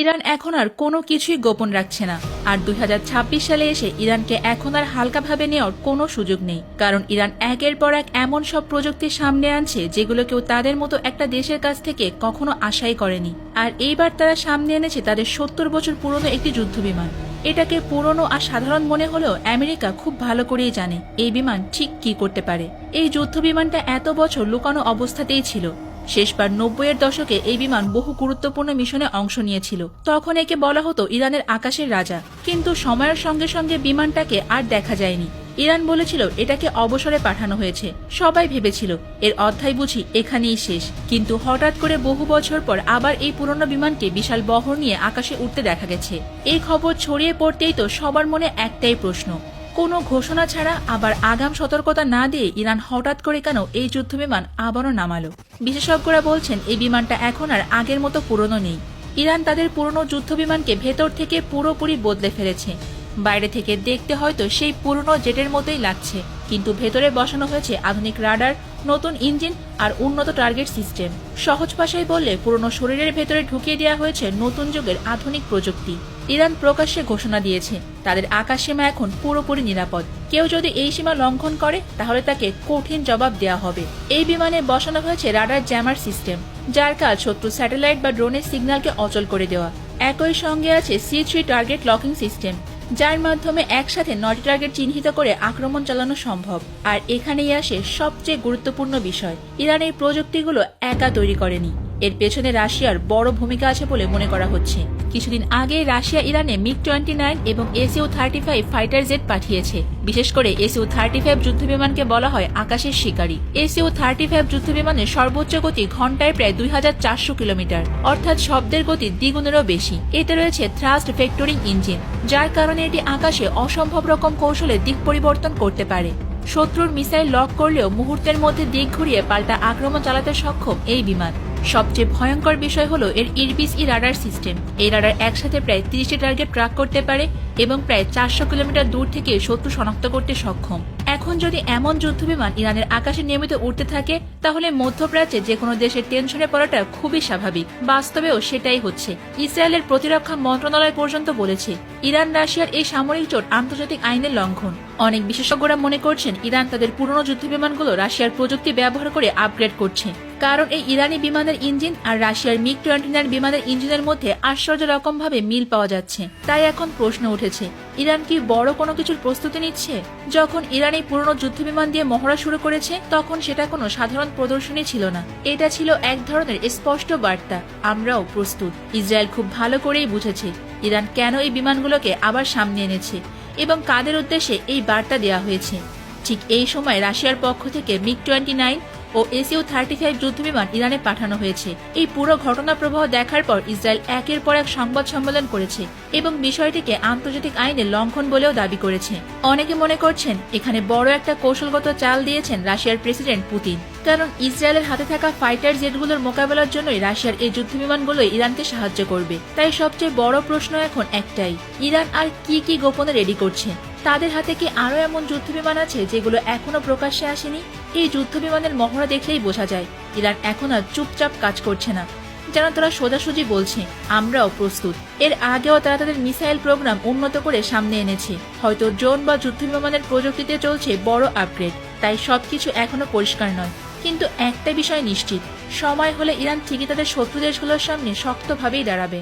Iran এখন আর কোনো কিছুই গোপন রাখছে না। আর 2026 সালে এসে ইরানকে এখন আর হালকাভাবে নেওয়ার কোনো সুযোগ নেই, কারণ ইরান একের পর এক এমন সব প্রযুক্তি সামনে আনছে যেগুলো কেউ তাদের মতো একটা দেশের কাছ থেকে কখনো আশাই করেনি। আর এইবার তারা সামনে এনেছে তাদের 70 বছর পুরনো একটি যুদ্ধবিমান। এটাকে পুরনো আর সাধারণ মনে হলেও আমেরিকা খুব ভালো করেই জানে এই বিমান ঠিক কি করতে পারে। এই যুদ্ধবিমানটা এত বছর লুকানো অবস্থাতেই ছিল। শেষবার 90-এর দশকে এই বিমান বহু গুরুত্বপূর্ণ মিশনে অংশ নিয়েছিল। তখন একে বলা হতো ইরানের আকাশের রাজা। কিন্তু সময়ের সঙ্গে সঙ্গে বিমানটাকে আর দেখা যায়নি। ইরান বলেছিল এটাকে অবসরে পাঠানো হয়েছে। সবাই ভেবেছিল এর অধ্যায় বুঝি এখানেই শেষ। কিন্তু হঠাৎ করে বহু বছর পর আবার এই পুরনো বিমানকে বিশাল বহর নিয়ে আকাশে উঠতে দেখা গেছে। এই খবর ছড়িয়ে পড়তেই তো সবার মনে একটাই প্রশ্ন, কোনো ঘোষণা ছাড়া আবার আগাম সতর্কতা না দিয়ে ইরান হঠাৎ করে কেন এই যুদ্ধবিমান আবারও নামালো? বিশেষজ্ঞরা বলছেন এই বিমানটা এখন আর আগের মতো পুরনো নেই। ইরান তাদের পুরনো যুদ্ধবিমানকে ভেতর থেকে পুরোপুরি বদলে ফেলেছে। বাইরে থেকে দেখতে হয়তো সেই পুরনো জেটের মতোই লাগছে, কিন্তু ভেতরে বসানো হয়েছে আধুনিক রাডার, নতুন ইঞ্জিন আর উন্নত টার্গেট সিস্টেম। সহজ ভাষায় বললে পুরনো শরীরের ভেতরে ঢুকিয়ে দেওয়া হয়েছে নতুন যুগের আধুনিক প্রযুক্তি। ইরান প্রকাশ্যে ঘোষণা দিয়েছে তাদের আকাশসীমা এখন পুরোপুরি নিরাপদ। কেউ যদি এই সীমা লঙ্ঘন করে তাহলে তাকে কঠিন জবাব দেওয়া হবে। এই বিমানে বসানো হয়েছে রাডার জ্যামার সিস্টেম, যার কাজ শত্রু স্যাটেলাইট বা ড্রোনের সিগন্যালকে অচল করে দেওয়া। একই সঙ্গে আছে C3 টার্গেট লকিং সিস্টেম, যার মাধ্যমে একসাথে 9টি টার্গেট চিহ্নিত করে আক্রমণ চালানো সম্ভব। আর এখানেই আসে সবচেয়ে গুরুত্বপূর্ণ বিষয়, ইরান এই প্রযুক্তিগুলো একা তৈরি করেনি। এর পেছনে রাশিয়ার বড় ভূমিকা আছে বলে মনে করা হচ্ছে। কিছুদিন আগে রাশিয়া ইরানে MiG-29 এবং Su-35 ফাইটার জেট পাঠিয়েছে। বিশেষ করে Su-35 যুদ্ধবিমানকে বলা হয় আকাশের শিকারী। Su-35 যুদ্ধবিমানের সর্বোচ্চ গতি ঘন্টায় প্রায় 2400 কিলোমিটার, অর্থাৎ শব্দের গতি দ্বিগুণেরও বেশি। এতে রয়েছে থ্রাস্ট ভেক্টরিং ইঞ্জিন, যার কারণে এটি আকাশে অসম্ভব রকম কৌশলে দিক পরিবর্তন করতে পারে। শত্রুর মিসাইল লক করলেও মুহূর্তের মধ্যে দিক ঘুরিয়ে পাল্টা আক্রমণ চালাতে সক্ষম এই বিমান। সবচেয়ে ভয়ঙ্কর বিষয় হলো এর ইরবিস-ই রাডার সিস্টেম। এই রাডার একসাথে প্রায় 30টি টার্গেট ট্র্যাক করতে পারে এবং প্রায় 400 কিলোমিটার দূর থেকে শত্রু শনাক্ত করতে সক্ষম। এখন যদি এমন যুদ্ধবিমান ইরানের আকাশে নিয়মিত উঠতে থাকে তাহলে মধ্যপ্রাচ্যে যে কোনো দেশের টেনশনে পড়াটা খুবই স্বাভাবিক। বাস্তবেও সেটাই হচ্ছে। ইসরায়েলের প্রতিরক্ষা মন্ত্রণালয় পর্যন্ত বলেছে ইরান রাশিয়ার এই সামরিক জোট আন্তর্জাতিক আইনের লঙ্ঘন। অনেক বিশেষজ্ঞরা মনে করছেন ইরান তাদের পুরনো যুদ্ধবিমানগুলো রাশিয়ার প্রযুক্তি ব্যবহার করে আপগ্রেড করছে, কারণ এই ইরানি বিমানের ইঞ্জিন আর রাশিয়ার MiG-29 বিমানের ইঞ্জিনের মধ্যে আশ্চর্য রকমভাবে মিল পাওয়া যাচ্ছে। তাই এখন প্রশ্ন উঠেছে, ইরান কি বড় কোনো কিছুর প্রস্তুতি নিচ্ছে? যখন ইরান এই পুরনো যুদ্ধবিমান দিয়ে মহড়া শুরু করেছে তখন সেটা কোনো সাধারণ প্রদর্শনী ছিল না। এটা ছিল এক ধরনের স্পষ্ট বার্তা, আমরাও প্রস্তুত। ইসরায়েল খুব ভালো করেই বুঝেছে ইরান কেন এই বিমানগুলোকে আবার সামনে এনেছে এবং কাদের উদ্দেশ্যে এই বার্তা দেওয়া হয়েছে। ঠিক এই সময় রাশিয়ার পক্ষ থেকে MiG-29 ও Su-35 যুদ্ধবিমান ইরানে পাঠানো হয়েছে। এই পুরো ঘটনা প্রবাহ দেখার পর ইসরায়েল একের পর এক সংবাদ সম্মেলন করেছে এবং বিষয়টিকে আন্তর্জাতিক আইনের লঙ্ঘন বলেও দাবি করেছে। অনেকে মনে করছেন এখানে বড় একটা কৌশলগত চাল দিয়েছেন রাশিয়ার প্রেসিডেন্ট পুতিন, কারণ ইসরায়েলের হাতে থাকা ফাইটার জেটগুলোর মোকাবেলার জন্যই রাশিয়ার এই যুদ্ধবিমানগুলো ইরানকে সাহায্য করবে। তাই সবচেয়ে বড় প্রশ্ন এখন একটাই, ইরান আর কি গোপনে রেডি করছে? তাদের হাতে কি আরো এমন যুদ্ধবিমান আছে যেগুলো এখনো প্রকাশ্যে আসেনি? এই যুদ্ধবিমানের মহড়া দেখলেই বোঝা যায় ইরান এখন আর চুপচাপ কাজ করছে না, যেন তারা সোজাসুজি বলছে আমরাও প্রস্তুত। এর আগেও তারা তাদের মিসাইল প্রোগ্রাম উন্নত করে সামনে এনেছে। হয়তো ড্রোন বা যুদ্ধবিমানের প্রযুক্তিতে চলছে বড় আপগ্রেড, তাই সবকিছু এখনো পরিষ্কার নয়। কিন্তু একটা বিষয় নিশ্চিত, সময় হলে ইরান ঠিকই তাদের শত্রু দেশগুলোর সামনে শক্তভাবেই দাঁড়াবে।